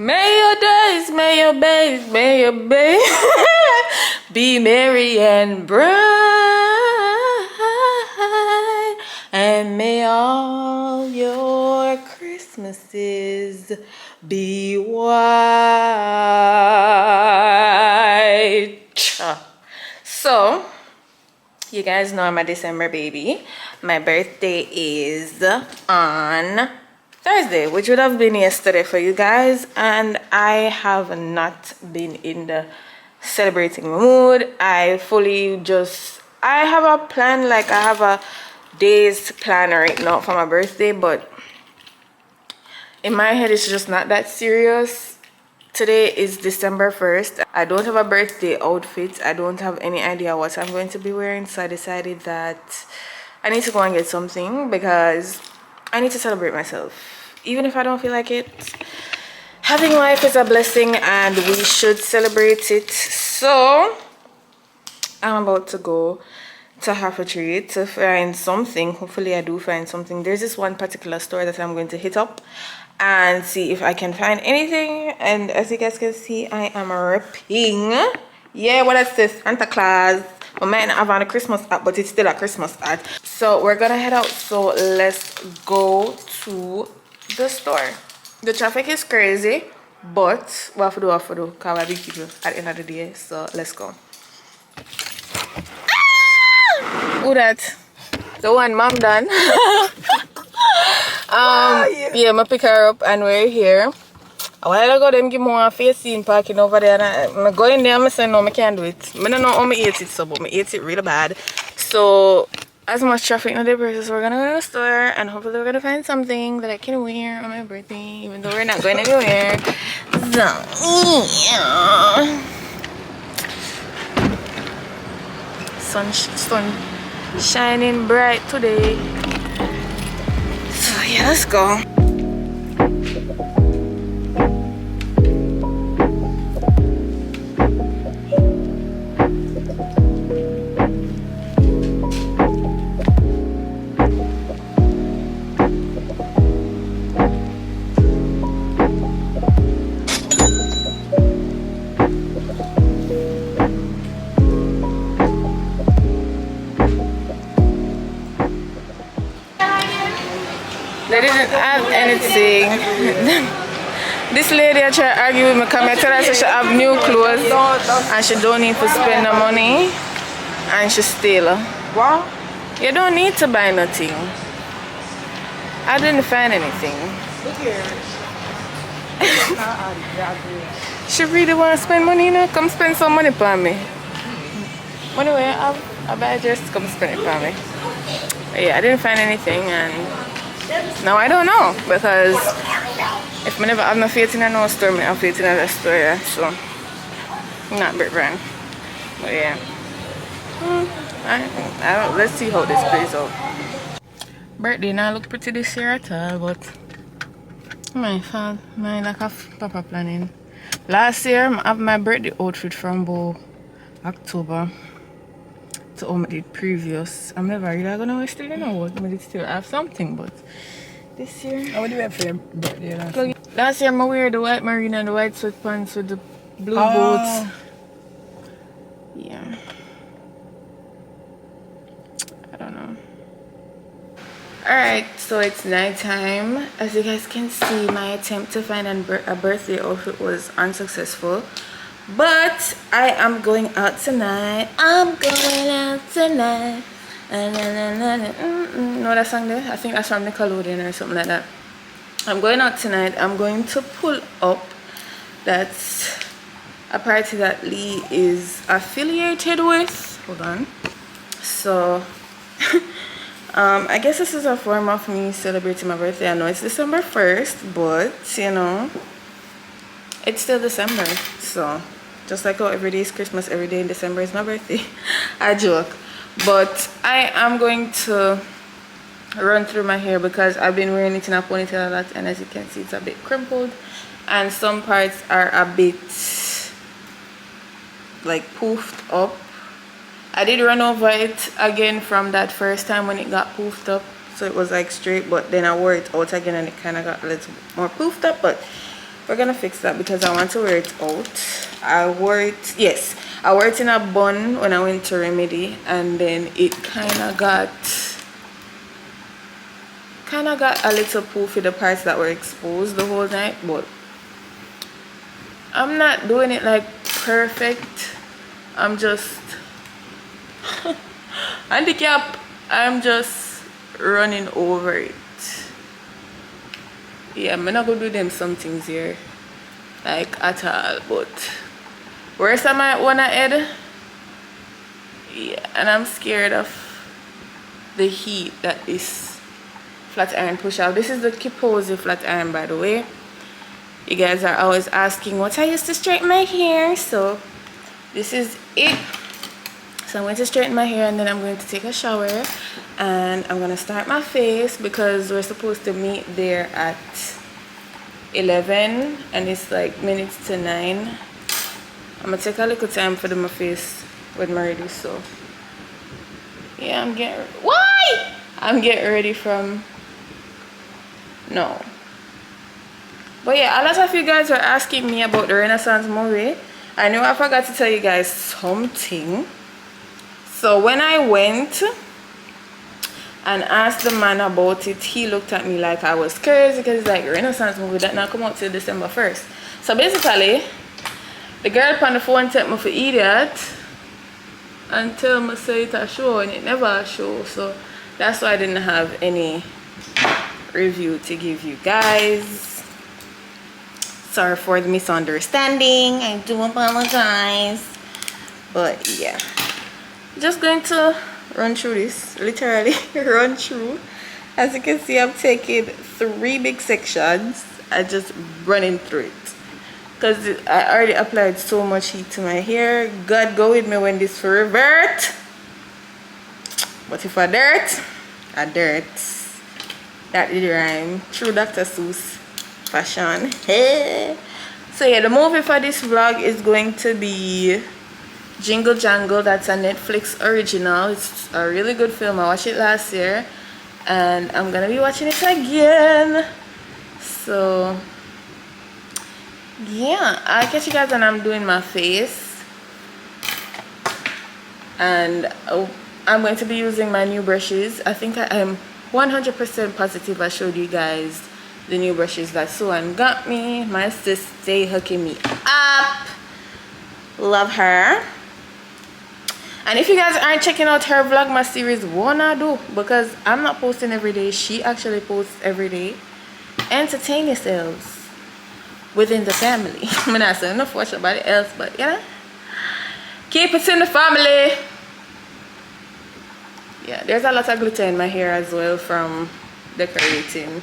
May your days, may your bays, may your bays be merry and bright, and may all your Christmases be white. So, you guys know I'm a December baby. My birthday is on Thursday, which would have been yesterday for you guys, and I have not been in the celebrating mood. I have a plan, like I have a day's plan right now for my birthday, but in my head it's just not that serious. Today is December 1st. I don't have a birthday outfit. I don't have any idea what I'm going to be wearing, so I decided that I need to go and get something because I need to celebrate myself. Even if I don't feel like it, having life is a blessing and we should celebrate it. So I'm about to go to Half a Tree to find something. Hopefully I do find something. There's this one particular store that I'm going to hit up and see if I can find anything. And as you guys can see, I am ripping. Yeah, what is this? Santa Claus. I might not have on a Christmas hat, but it's still a Christmas hat. So we're gonna head out. So let's go to the store. The traffic is crazy, but what to do, because we're big people at the end of the day. So let's go. Who that? The one mom done. Yeah, I pick her up and we're here. A while ago, them give me one face scene parking over there, and I go in there and I say no, I can't do it. I don't know how I ate it, so, but I ate it really bad. So as much traffic in the places, we're gonna go to the store and hopefully we're gonna find something that I can wear on my birthday, even though we're not going anywhere. So yeah. Sun shining bright today. So yeah, let's go. They didn't have anything. This lady I try to argue with me because I tell her she have new clothes and she don't need to spend the money and she steal. What? You don't need to buy nothing. I didn't find anything. Look here. She really want to spend money now? Come spend some money for me. Anyway, I buy just come spend it for me. But yeah, I didn't find anything and now I don't know, because if I never have no faith in a no store, I have faith in a store, yeah. So not big brand. But yeah. Let's see how this plays out. Birthday not look pretty this year at all, but my fault. My lack of proper planning. Last year I have my birthday outfit from October to what I did previous. I'm never really gonna wear still, you know what, I did still have something, but this year. What do you wear for your birthday last year? Last year I wear the white marine and the white sweatpants with the blue boots. Yeah. I don't know. Alright, so it's night time. As you guys can see, my attempt to find a birthday outfit was unsuccessful. But I am going out tonight. I'm going out tonight. Know that song there? I think that's from Nickelodeon or something like that. I'm going out tonight. I'm going to pull up. That's a party that Lee is affiliated with. Hold on. So I guess this is a form of me celebrating my birthday. I know it's December 1st, but you know, it's still December. So just like how every day is Christmas, every day in December is my birthday. I joke. But I am going to run through my hair because I've been wearing it in a ponytail a lot, and as you can see, it's a bit crumpled and some parts are a bit like poofed up. I did run over it again from that first time when it got poofed up, so it was like straight, but then I wore it out again and it kind of got a little more poofed up. But we're gonna fix that because I want to wear it out. I wore it, yes, I wore it in a bun when I went to Remedy, and then it kind of got a little poofy, the parts that were exposed the whole night. But I'm not doing it like perfect. I'm just handicap. I'm just running over it. Yeah, I'm not gonna do them some things here like at all, but where's I might wanna head. Yeah, and I'm scared of the heat that this flat iron push out. This is the Kiposi flat iron, by the way. You guys are always asking what I used to straighten my hair, so this is it. So I'm going to straighten my hair, and then I'm going to take a shower, and I'm going to start my face because we're supposed to meet there at 11 and it's like minutes to 9. I'm going to take a little time for my face when I'm ready. So yeah, I'm getting ready from no. But yeah, a lot of you guys are asking me about the Renaissance movie. I know I forgot to tell you guys something. So when I went and asked the man about it, he looked at me like I was crazy because it's like a Renaissance movie that not come out till December 1st. So basically, the girl on the phone took me for idiot until me say it a show, and it never a show. So that's why I didn't have any review to give you guys. Sorry for the misunderstanding. I do apologize. But yeah, just going to run through this, literally run through. As you can see, I'm taking 3 big sections and just running through it because I already applied so much heat to my hair. God go with me when this for revert. But if I dirt, that did rhyme. True Dr. Seuss fashion. Hey. So yeah, the movie for this vlog is going to be Jingle Jangle. That's a Netflix original. It's a really good film. I watched it last year and I'm gonna be watching it again. So yeah, I'll catch you guys when I'm doing my face. And I'm going to be using my new brushes. I think I am 100% positive I showed you guys the new brushes that Suan got me. My sis stay hooking me up. Love her. And if you guys aren't checking out her vlogmas series, wanna do, because I'm not posting every day, she actually posts every day. Entertain yourselves within the family. I mean, I say enough watch somebody else, but yeah, keep it in the family. Yeah, there's a lot of glitter in my hair as well from decorating,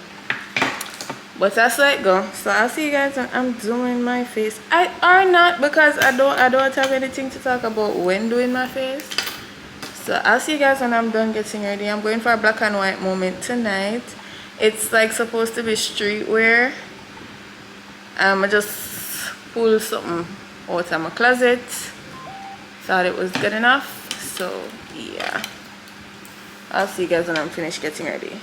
but that's how it go. So I'll see you guys when I'm doing my face. Or not, because I don't have anything to talk about when doing my face. So I'll see you guys when I'm done getting ready. I'm going for a black and white moment tonight. It's like supposed to be streetwear. I just pulled something out of my closet, thought it was good enough. So yeah, I'll see you guys when I'm finished getting ready.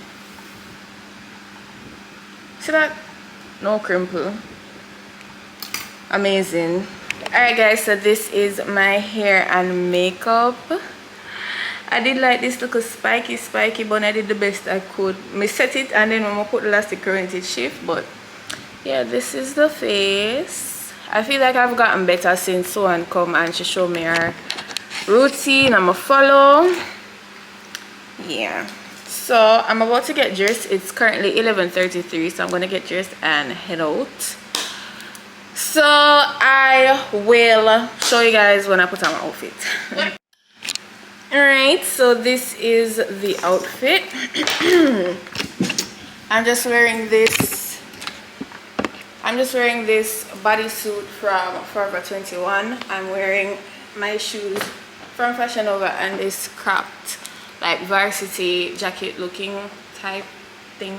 See that? No crimple. Amazing. Alright guys, so this is my hair and makeup. I did like this little spiky bun. I did the best I could. I set it and then when I put the elastic around it shift. But yeah, this is the face. I feel like I've gotten better since Suan come and she showed me her routine. I'm a follow. Yeah. So I'm about to get dressed. It's currently 11:33, so I'm gonna get dressed and head out. So I will show you guys when I put on my outfit. Alright, so this is the outfit. I'm just wearing this bodysuit from Forever 21. I'm wearing my shoes from Fashion Nova and this cropped like varsity jacket looking type thing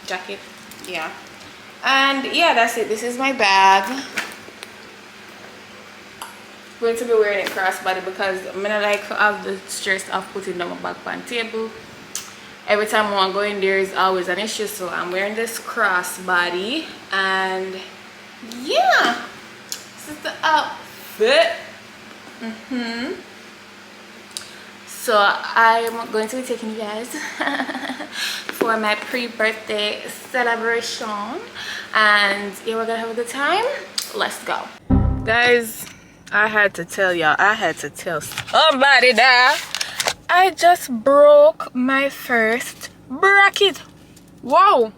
jacket. Yeah, and yeah, that's it. This is my bag. I'm going to be wearing it crossbody because I'm gonna like have the stress of putting down my bag on table. Every time I go in there is always an issue, so I'm wearing this crossbody. And yeah, this is the outfit. So I'm going to be taking you guys for my pre-birthday celebration, and yeah, we're gonna have a good time. Let's go, guys. I had to tell y'all, I had to tell somebody that I just broke my first bracket. Wow,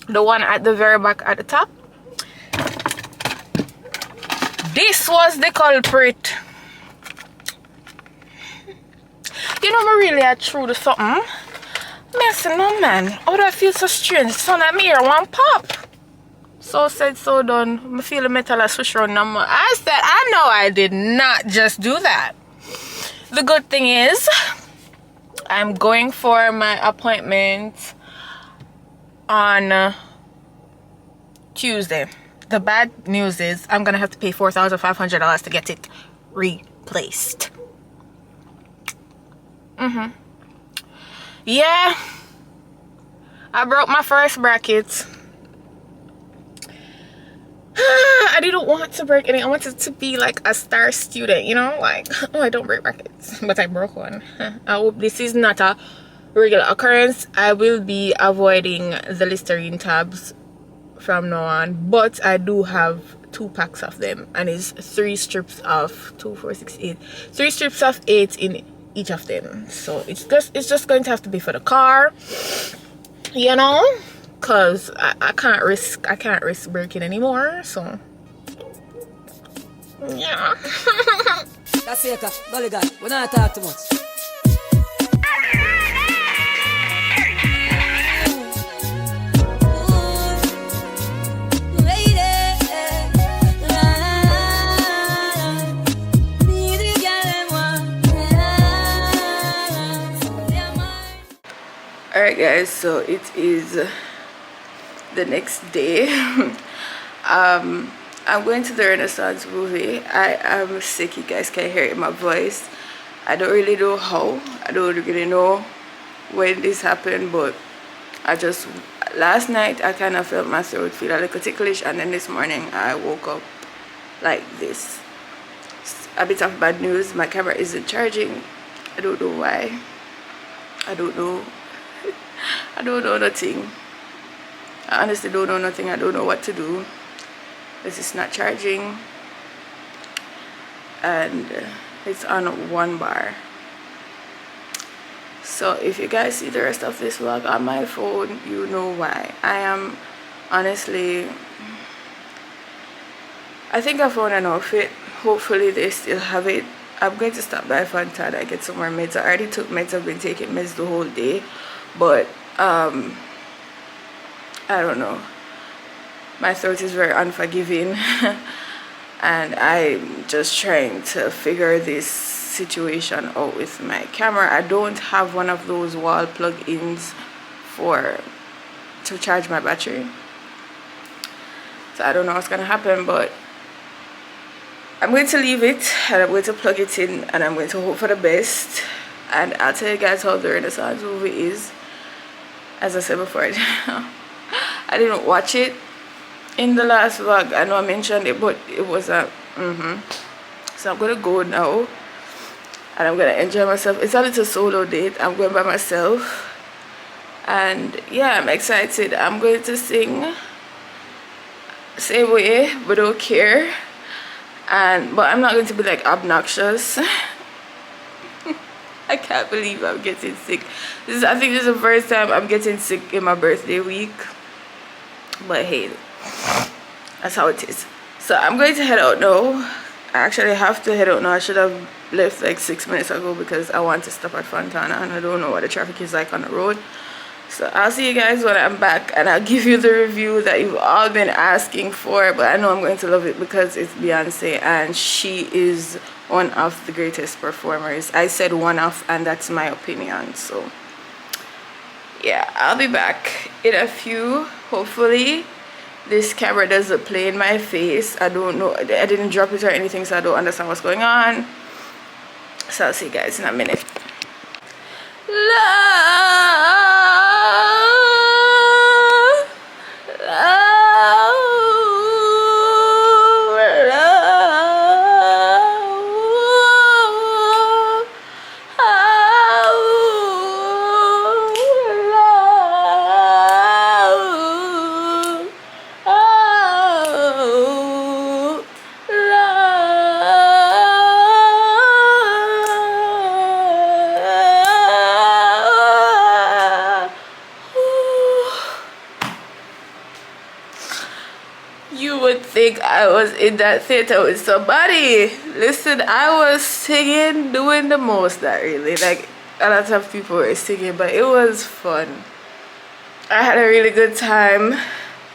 the one at the very back at the top. This was the culprit. You know, I really had through to something. I said, no man, how do I feel so strange? It's on me here, one pop. So said, so done. I feel the metal switch around number. I said, I know I did not just do that. The good thing is, I'm going for my appointment on Tuesday. The bad news is, I'm going to have to pay $4,500 to get it replaced. Yeah, I broke my first bracket. I didn't want to break any. I wanted to be like a star student, you know, like, oh, I don't break brackets, but I broke one. I hope this is not a regular occurrence. I will be avoiding the Listerine tabs from now on, but I do have 2 packs of them, and it's 3 strips of 2, 4, 6, 8. 3 strips of 8 in each of them. So it's just going to have to be for the car, you know, because I can't risk breaking anymore. So yeah. That's it, golly God. We don't talk too much. Alright guys, so it is the next day. I'm going to the Renaissance movie. I am sick, you guys can hear it in my voice. I don't really know how, I don't really know when this happened, but last night I kind of felt my throat feel a little ticklish, and then this morning I woke up like this. A bit of bad news, my camera isn't charging. I don't know why. I don't know nothing. I honestly don't know nothing. I don't know what to do. This is not charging, and it's on 1 bar. So if you guys see the rest of this vlog on my phone, you know why. I am honestly, I think I found an outfit. Hopefully they still have it. I'm going to stop by Fontana and get some more meds. I already took meds. I've been taking meds the whole day, but I don't know, my throat is very unforgiving. And I'm just trying to figure this situation out with my camera. I don't have one of those wall plug-ins to charge my battery, so I don't know what's gonna happen, but I'm going to leave it and I'm going to plug it in, and I'm going to hope for the best. And I'll tell you guys how the Renaissance movie is. As I said before, I didn't watch it in the last vlog. I know I mentioned it, but it was a so I'm gonna go now and I'm gonna enjoy myself. It's a little solo date. I'm going by myself, and yeah, I'm excited. I'm going to sing Same Way But Don't Care, but I'm not going to be like obnoxious. I can't believe I'm getting sick. I think this is the first time I'm getting sick in my birthday week. But hey, that's how it is. So I'm going to head out now. I actually have to head out now. I should have left like 6 minutes ago because I want to stop at Fontana and I don't know what the traffic is like on the road. So I'll see you guys when I'm back, and I'll give you the review that you've all been asking for. But I know I'm going to love it because it's Beyonce and she is one of the greatest performers. I said one of, and that's my opinion. So yeah, I'll be back in a few. Hopefully this camera doesn't play in my face. I don't know, I didn't drop it or anything, so I don't understand what's going on. So I'll see you guys in a minute. Love, love. think I was in that theater with somebody. Listen, I was singing, doing the most. Not really, like a lot of people were singing, but it was fun. I had a really good time.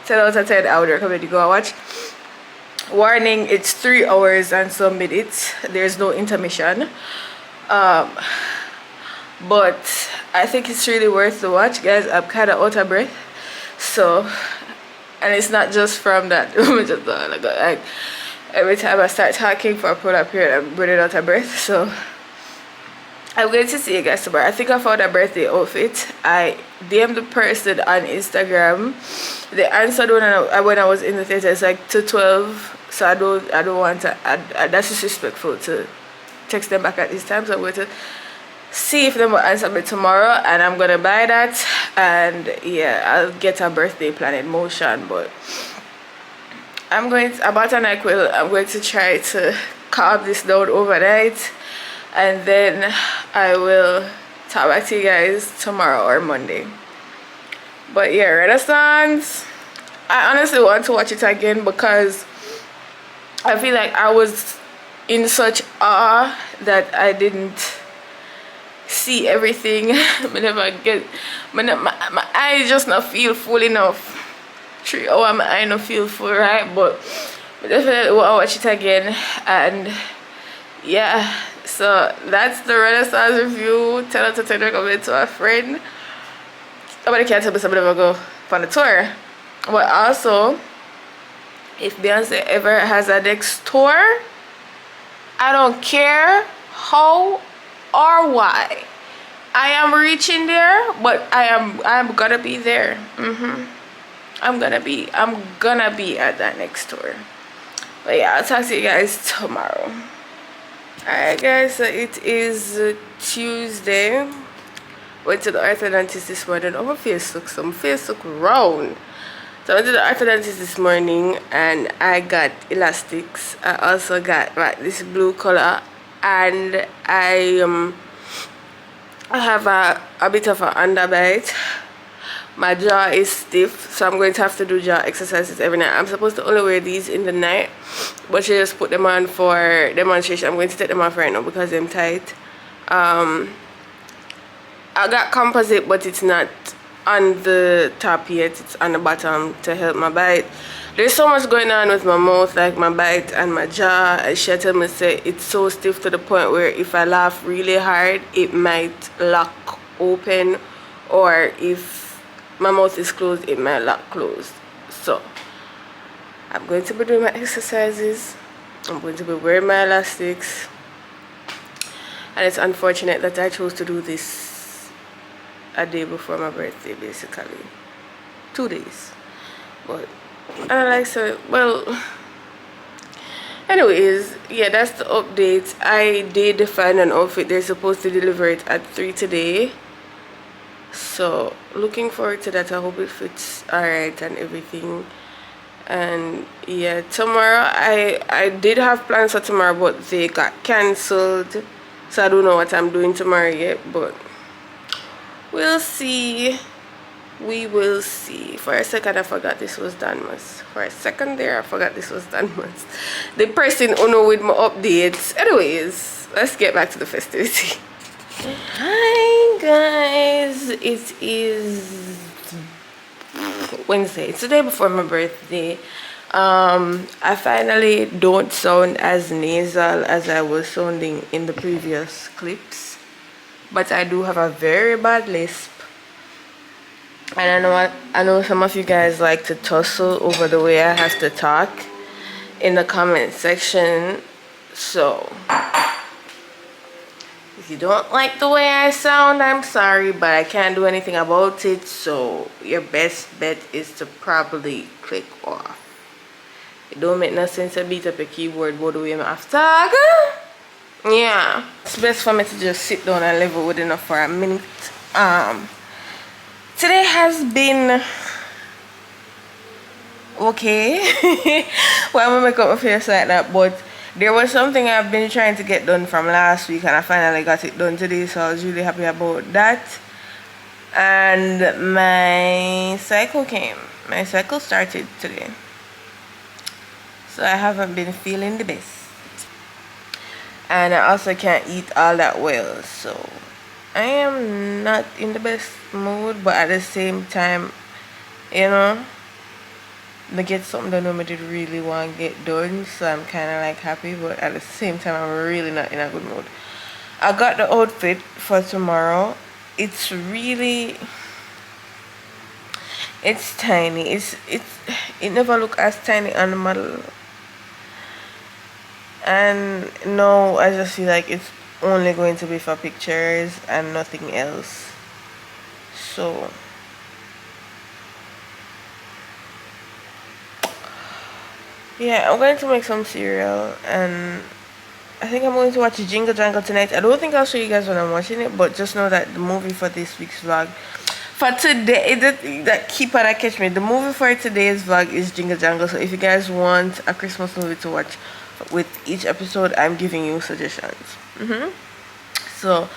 10 out of 10. I would recommend you go watch. Warning, it's 3 hours and some minutes. There's no intermission. But I think it's really worth the watch, guys. I'm kind of out of breath, so, and it's not just from that. Like every time I start talking for a prolonged period, I'm running out of breath. So I'm going to see you guys tomorrow. I think I found a birthday outfit. I DM'd the person on Instagram. They answered when I was in the theater. It's like to 12, so I don't want to. That's disrespectful to text them back at this time. So I'm going to see if they will answer me tomorrow, and I'm gonna buy that. And yeah, I'll get a birthday plan in motion. But about a NyQuil, I'm going to try to calm this down overnight, and then I will talk back to you guys tomorrow or Monday. But yeah, Renaissance, I honestly want to watch it again because I feel like I was in such awe that I didn't see everything. My eyes just not feel full enough. 3 hours my eye not feel full, right? But I definitely want to watch it again. And yeah, so that's the Renaissance review. 10 out of 10 recommend to a friend. Nobody can tell me somebody will go on the tour. But also, if Beyonce ever has a next tour, I don't care how or why I am reaching there, but I'm gonna be there. I'm gonna be at that next tour. But yeah, I'll talk to you guys tomorrow. Alright guys, so it is Tuesday. Went to the orthodontist this morning. Oh, my face looks round. So I went to the orthodontist this morning and I got elastics. I also got this blue color, and I have a bit of an underbite. My jaw is stiff, so I'm going to have to do jaw exercises every night. I'm supposed to only wear these in the night, but she just put them on for demonstration. I'm going to take them off right now because they're tight. I got composite, but it's not on the top yet, it's on the bottom to help my bite. There's so much going on with my mouth, like my bite and my jaw, and she told me say it's so stiff to the point where if I laugh really hard it might lock open, or if my mouth is closed it might lock closed. So I'm going to be doing my exercises, I'm going to be wearing my elastics, and it's unfortunate that I chose to do this a day before my birthday, basically 2 days. But I like, so well, anyways, yeah, that's the update. I did find an outfit. They're supposed to deliver it at 3 today, so looking forward to that. I hope it fits alright and everything. And yeah, tomorrow I did have plans for tomorrow, but they got cancelled, so I don't know what I'm doing tomorrow yet, but we'll see. We will see. For a second I forgot this was Donmas. For a second there I forgot this was Donmas. The person who know with my updates. Anyways, let's get back to the festivity. Hi guys, it is Wednesday. It's the day before my birthday. I finally don't sound as nasal as I was sounding in the previous clips, but I do have a very bad lisp. And I know some of you guys like to tussle over the way I have to talk in the comment section. So if you don't like the way I sound, I'm sorry, but I can't do anything about it. So your best bet is to probably click off. It don't make no sense to beat up a keyboard both the way I have to talk. Yeah, it's best for me to just sit down and level with enough for a minute. Today has been okay. Well, I'm gonna make up my face like that, but there was something I've been trying to get done from last week and I finally got it done today, so I was really happy about that. And my cycle came. My cycle started today. so I haven't been feeling the best. And I also can't eat all that well, so I am not in the best mood, but at the same time, you know, I get something that I did really want to get done, so I'm kind of like happy, but at the same time I'm really not in a good mood. I got the outfit for tomorrow. It's really, it's tiny. It never look as tiny on the model, and no, I just feel like it's only going to be for pictures and nothing else. So yeah, I'm going to make some cereal, and I think I'm going to watch Jingle Jangle tonight. I don't think I'll show you guys when I'm watching it, but just know that the movie for this week's vlog, for today, that keep on catch me, the movie for today's vlog is Jingle Jangle. So if you guys want a Christmas movie to watch with each episode, I'm giving you suggestions. So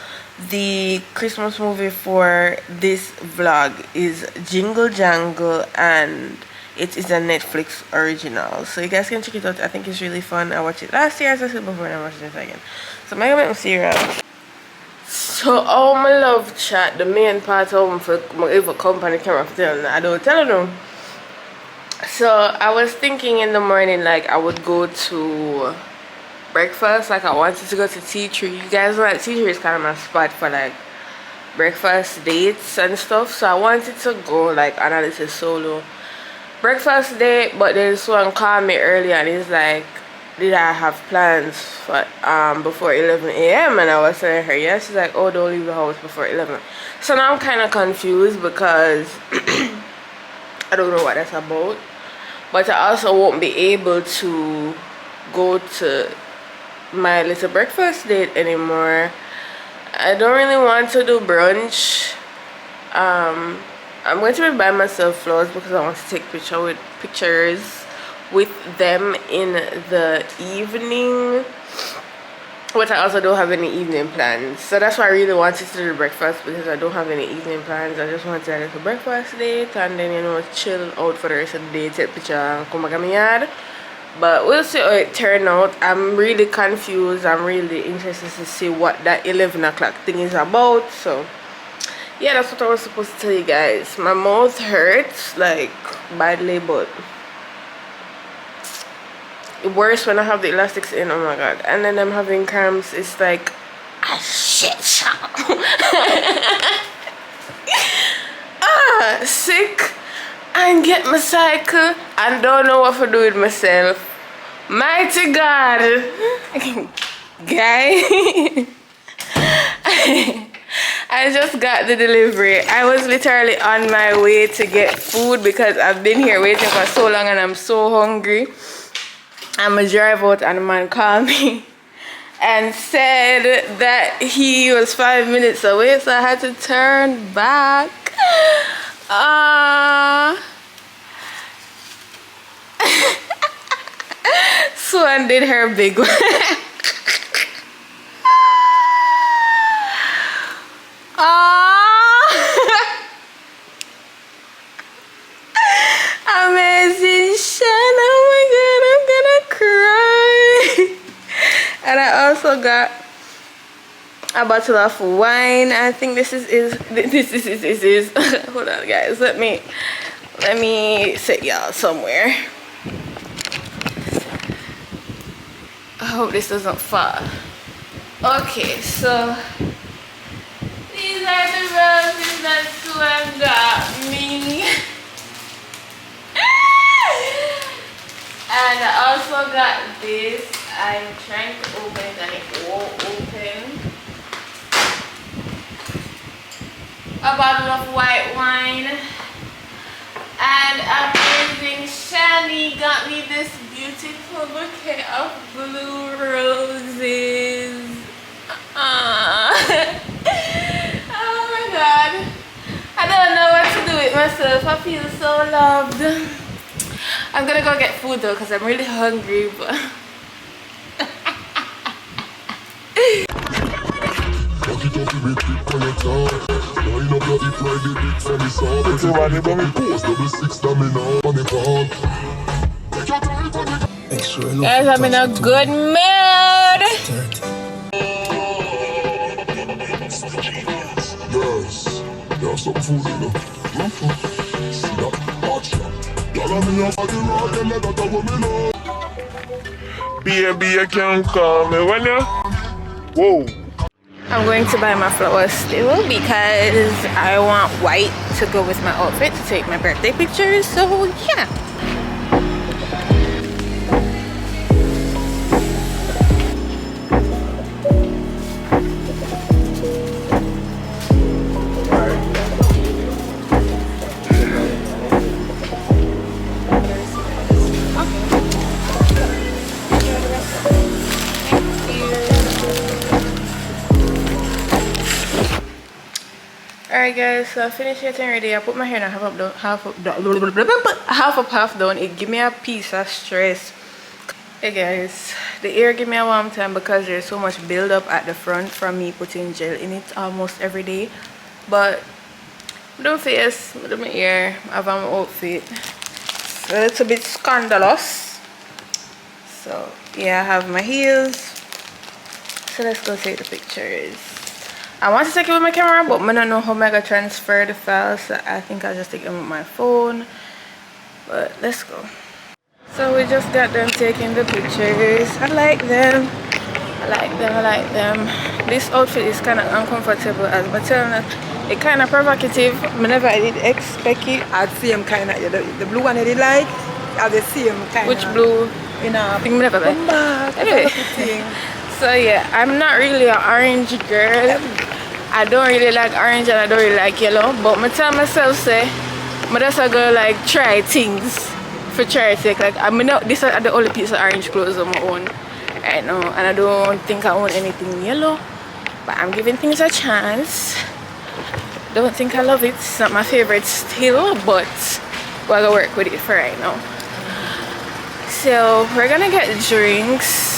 the Christmas movie for this vlog is Jingle Jangle, and it is a Netflix original, so you guys can check it out. I think it's really fun. I watched it last year, as I said before, and I'm watching it again. So I'm gonna make my cereal. So all my love chat, the main part of them for my company camera for telling I don't tell them. So I was thinking in the morning, like I would go to breakfast, like I wanted to go to T3. You guys know that T3 is kind of my spot for like breakfast dates and stuff, so I wanted to go like on a little solo breakfast date, but then someone called me earlier and he's like, did I have plans for before 11 a.m. and I was telling her yes. She's like, oh, don't leave the house before 11. So now I'm kind of confused because I don't know what that's about, but I also won't be able to go to my little breakfast date anymore. I don't really want to do brunch. I'm going to be buying myself flowers because I want to take pictures with them in the evening, but I also don't have any evening plans. So that's why I really wanted to do breakfast, because I don't have any evening plans. I just wanted to have a breakfast date and then, you know, chill out for the rest of the day, take picture and come back in my yard. But we'll see how it turns out. I'm really confused. I'm really interested to see what that 11 o'clock thing is about. So yeah, that's what I was supposed to tell you guys. My mouth hurts like badly, but worse when I have the elastics in. Oh my god. And then I'm having cramps. It's like a shit show. Sick and get my cycle and don't know what to do with myself. Mighty God. Guy. I just got the delivery. I was literally on my way to get food because I've been here waiting for so long and I'm so hungry. I'm gonna drive out and the man called me and said that he was 5 minutes away, so I had to turn back. Swan did her big one. Amazing Shan. Oh my god, I'm gonna cry. And I also got a bottle of wine. I think this is hold on guys, let me sit y'all somewhere. I hope this doesn't fall. Okay, so these are the roses that Swan got me. And I also got this. I'm trying to open it and it won't open. A bottle of white wine. And amazing Shani got me this beautiful bouquet of blue roses. Oh my god. I don't know what to do with myself. I feel so loved. I'm gonna go get food though because I'm really hungry, but Guys, I'm in a good mood. Baby, you can call me when you. Whoa. I'm going to buy my flowers still because I want white to go with my outfit to take my birthday pictures. So yeah. Alright guys, so I finished getting ready. I put my hair down half up, half down. It give me a piece of stress. Hey guys, the hair give me a warm time because there's so much build up at the front from me putting gel in it almost every day. But don't face, do my hair, I have my outfit. So a little bit scandalous. So yeah, I have my heels. So let's go take the pictures. I want to take it with my camera, but I don't know how I'm going to transfer the files, so I think I'll just take them with my phone. But let's go. So we just got done taking the pictures. I like them. I like them. I like them. This outfit is kind of uncomfortable, as I'm telling you. It's kind of provocative. Whenever I did expect it. I'd see him kind of, the blue one I did like, I'd see him kind of. Which blue? You know, I think I never buy. Anyway. So yeah, I'm not really an orange girl. I don't really like orange and I don't really like yellow, but I tell myself say I just go like try things for try sake. Like I mean, this is the only piece of orange clothes on my own right now, and I don't think I own anything yellow, but I'm giving things a chance. Don't think I love it. It's not my favorite still, but we're gonna work with it for right now. So we're gonna get drinks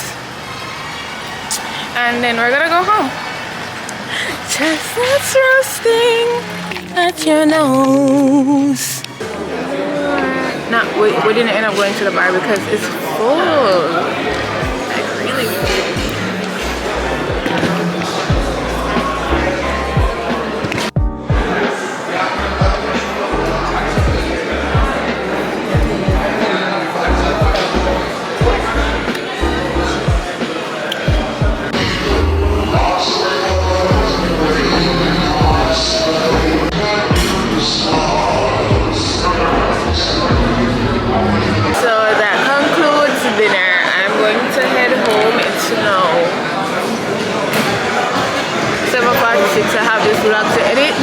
and then we're gonna go home. Chestnuts roasting at your nose. No, we didn't end up going to the bar because it's full. Like really full. I have this vlog to edit.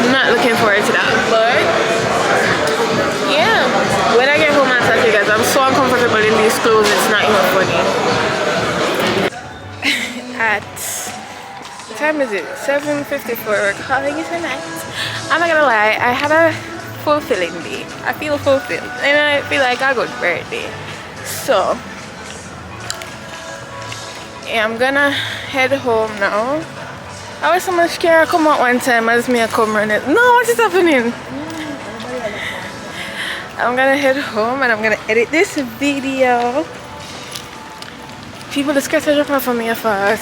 I'm not looking forward to that, but yeah, when I get home on Saturday, guys, I'm so uncomfortable in these clothes, it's not even funny. At what time is it? 7:54. We're calling it a night. I'm not gonna lie, I had a fulfilling day. I feel fulfilled and I feel like a good birthday. So yeah, I'm gonna head home now. I was so much scared I come out one time as me I come run it. No, what is happening? I'm gonna head home and I'm gonna edit this video. People, the skirts are dropping for me a fart.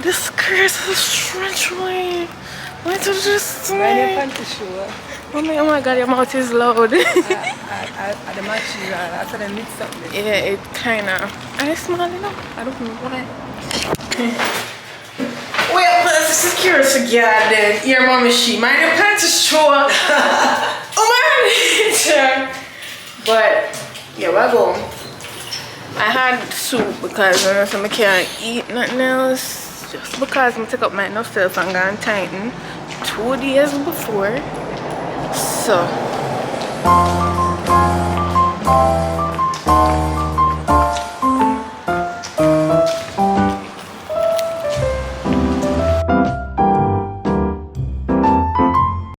The skirts are stretching. What is this? Oh my god, your mouth is loud. Yeah, it kinda. I smell enough. I don't know why. Well, the security guard then. Your mom is she. My pants is short. Oh my. But yeah, we're going. I had soup because I can't eat nothing else. Just because I took up my enough self and gone tighten 2 days before. So